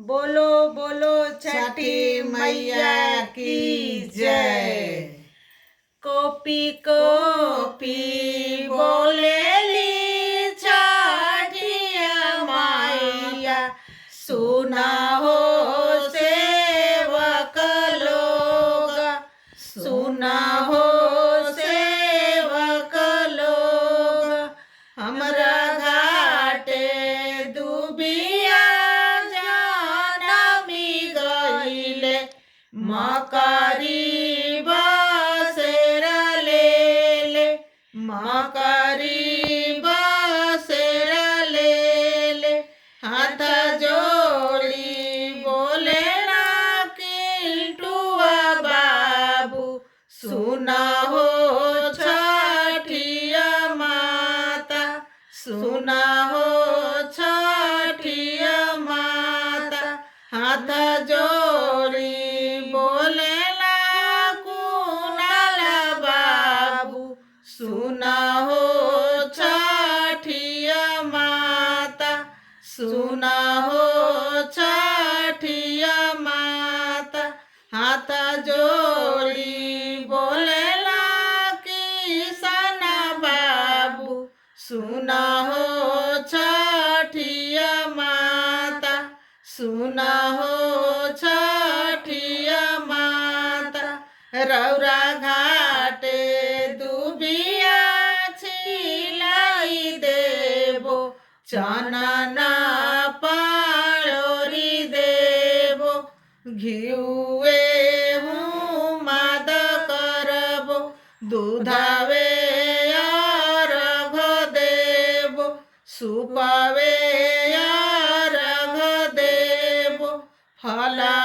बोलो बोलो छठी मैया की जय। कोपी कोपी बोलेली छठिया मैया, सुना हो सेवक लोग, सुना हो सेवक लोग। हमरा घाटे दुबिया जानमी गईले, मकरी बसेर लेले, मकरी बसेर लेले। हाथ जोड़ी बोले ना किल्टुआ बाबू, सुना हो छठिया माता, सुना हो छठिया माता। हाथ जोड़ी बोले ना कुनाल बाबू, सुना हो छठिया माता, सुना हो छठिया माता। हाथ जोड़ी बोले ना किसान बाबू, सुना हो छठिया माता, सुना हो छठिया माता। रौरा घाटे दुबिया छिलाई देबो, चनना पाड़ोरी देबो। घिउए हूँ माद करबो, दूधावे अर्घ देबो, सुपावे अर्घ देबो। फला